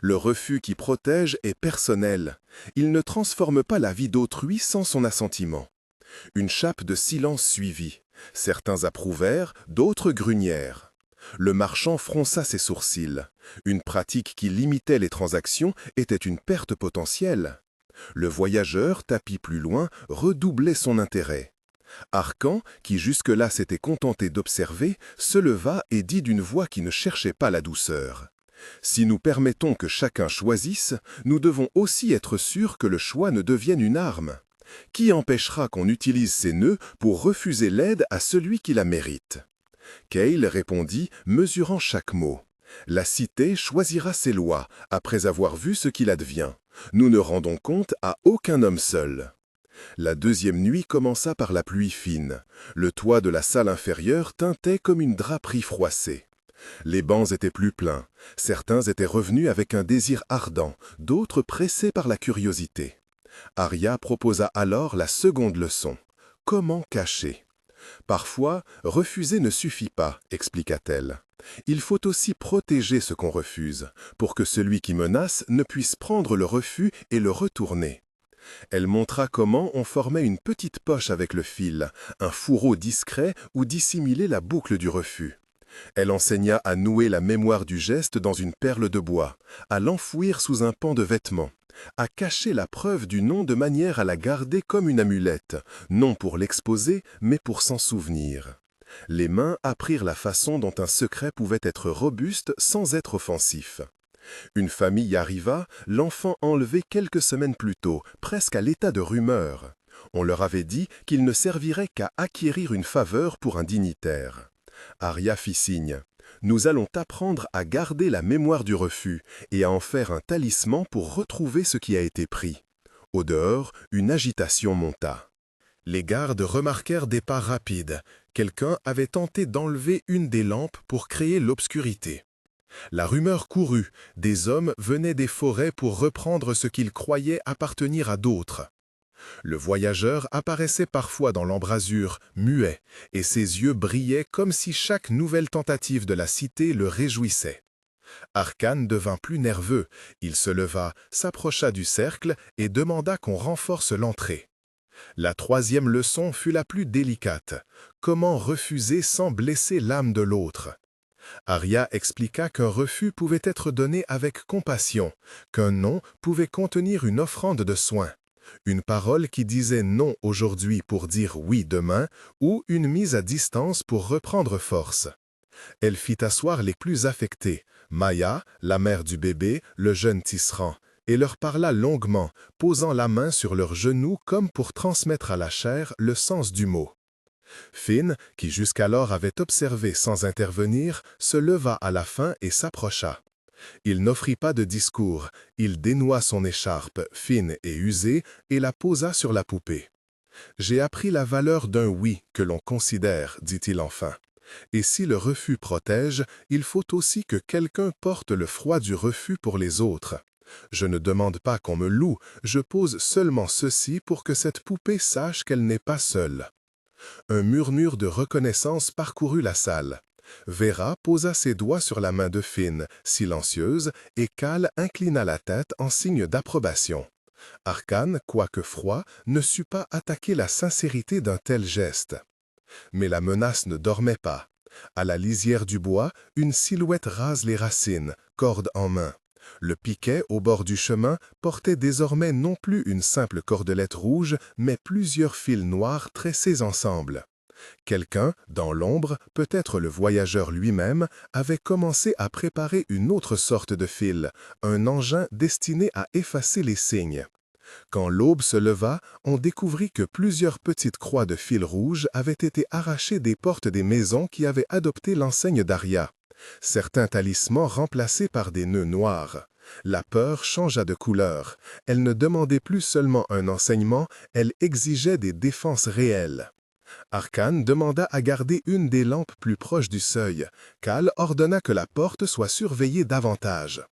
Le refus qui protège est personnel. Il ne transforme pas la vie d'autrui sans son assentiment. » Une chape de silence suivit. Certains approuvèrent, d'autres grugnièrent. Le marchand fronça ses sourcils. Une pratique qui limitait les transactions était une perte potentielle. Le voyageur, tapi plus loin, redoublait son intérêt. Arcan, qui jusque-là s'était contenté d'observer, se leva et dit d'une voix qui ne cherchait pas la douceur. « Si nous permettons que chacun choisisse, nous devons aussi être sûrs que le choix ne devienne une arme. Qui empêchera qu'on utilise ces nœuds pour refuser l'aide à celui qui la mérite ?» Cale répondit, mesurant chaque mot. La cité choisira ses lois, après avoir vu ce qu'il advient. Nous ne rendons compte à aucun homme seul. La deuxième nuit commença par la pluie fine. Le toit de la salle inférieure teintait comme une draperie froissée. Les bancs étaient plus pleins. Certains étaient revenus avec un désir ardent, d'autres pressés par la curiosité. Arya proposa alors la seconde leçon. Comment cacher? Parfois, refuser ne suffit pas, expliqua-t-elle. Il faut aussi protéger ce qu'on refuse, pour que celui qui menace ne puisse prendre le refus et le retourner. Elle montra comment on formait une petite poche avec le fil, un fourreau discret où dissimuler la boucle du refus. Elle enseigna à nouer la mémoire du geste dans une perle de bois, à l'enfouir sous un pan de vêtements, à cacher la preuve du nom de manière à la garder comme une amulette, non pour l'exposer, mais pour s'en souvenir. Les mains apprirent la façon dont un secret pouvait être robuste sans être offensif. Une famille arriva, l'enfant enlevé quelques semaines plus tôt, presque à l'état de rumeur. On leur avait dit qu'il ne servirait qu'à acquérir une faveur pour un dignitaire. Arya fit signe. Nous allons t'apprendre à garder la mémoire du refus et à en faire un talisman pour retrouver ce qui a été pris. Au dehors, une agitation monta. Les gardes remarquèrent des pas rapides. Quelqu'un avait tenté d'enlever une des lampes pour créer l'obscurité. La rumeur courut. Des hommes venaient des forêts pour reprendre ce qu'ils croyaient appartenir à d'autres. Le voyageur apparaissait parfois dans l'embrasure, muet, et ses yeux brillaient comme si chaque nouvelle tentative de la cité le réjouissait. Arkan devint plus nerveux. Il se leva, s'approcha du cercle et demanda qu'on renforce l'entrée. La troisième leçon fut la plus délicate. Comment refuser sans blesser l'âme de l'autre? Arya expliqua qu'un refus pouvait être donné avec compassion, qu'un non pouvait contenir une offrande de soin. Une parole qui disait non aujourd'hui pour dire oui demain, ou une mise à distance pour reprendre force. Elle fit asseoir les plus affectés, Maya, la mère du bébé, le jeune tisserand, et leur parla longuement, posant la main sur leurs genoux comme pour transmettre à la chair le sens du mot. Finn, qui jusqu'alors avait observé sans intervenir, se leva à la fin et s'approcha. Il n'offrit pas de discours, il dénoua son écharpe, fine et usée, et la posa sur la poupée. « J'ai appris la valeur d'un oui que l'on considère, dit-il enfin. Et si le refus protège, il faut aussi que quelqu'un porte le froid du refus pour les autres. Je ne demande pas qu'on me loue, je pose seulement ceci pour que cette poupée sache qu'elle n'est pas seule. » Un murmure de reconnaissance parcourut la salle. Vera posa ses doigts sur la main de Finn, silencieuse, et Khal inclina la tête en signe d'approbation. Arkan, quoique froid, ne sut pas attaquer la sincérité d'un tel geste. Mais la menace ne dormait pas. À la lisière du bois, une silhouette rase les racines, corde en main. Le piquet, au bord du chemin, portait désormais non plus une simple cordelette rouge, mais plusieurs fils noirs tressés ensemble. Quelqu'un, dans l'ombre, peut-être le voyageur lui-même, avait commencé à préparer une autre sorte de fil, un engin destiné à effacer les signes. Quand l'aube se leva, on découvrit que plusieurs petites croix de fil rouge avaient été arrachées des portes des maisons qui avaient adopté l'enseigne d'Arya. Certains talismans remplacés par des nœuds noirs. La peur changea de couleur. Elle ne demandait plus seulement un enseignement, elle exigeait des défenses réelles. Arkan demanda à garder une des lampes plus proche du seuil. Khal ordonna que la porte soit surveillée davantage.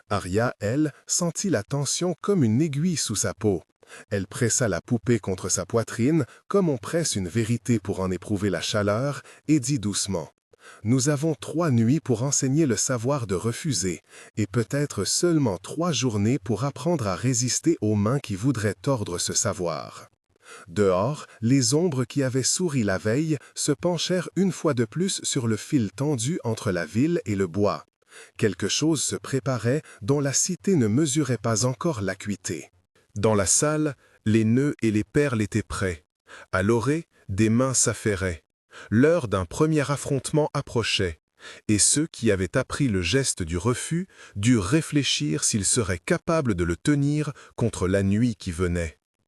Arya, elle, sentit la tension comme une aiguille sous sa peau. Elle pressa la poupée contre sa poitrine, comme on presse une vérité pour en éprouver la chaleur, et dit doucement « Nous avons 3 nuits pour enseigner le savoir de refuser, et peut-être seulement 3 journées pour apprendre à résister aux mains qui voudraient tordre ce savoir. » Dehors, les ombres qui avaient souri la veille se penchèrent une fois de plus sur le fil tendu entre la ville et le bois. Quelque chose se préparait dont la cité ne mesurait pas encore l'acuité. Dans la salle, les nœuds et les perles étaient prêts. À l'orée, des mains s'affairaient. L'heure d'un premier affrontement approchait, et ceux qui avaient appris le geste du refus durent réfléchir s'ils seraient capables de le tenir contre la nuit qui venait.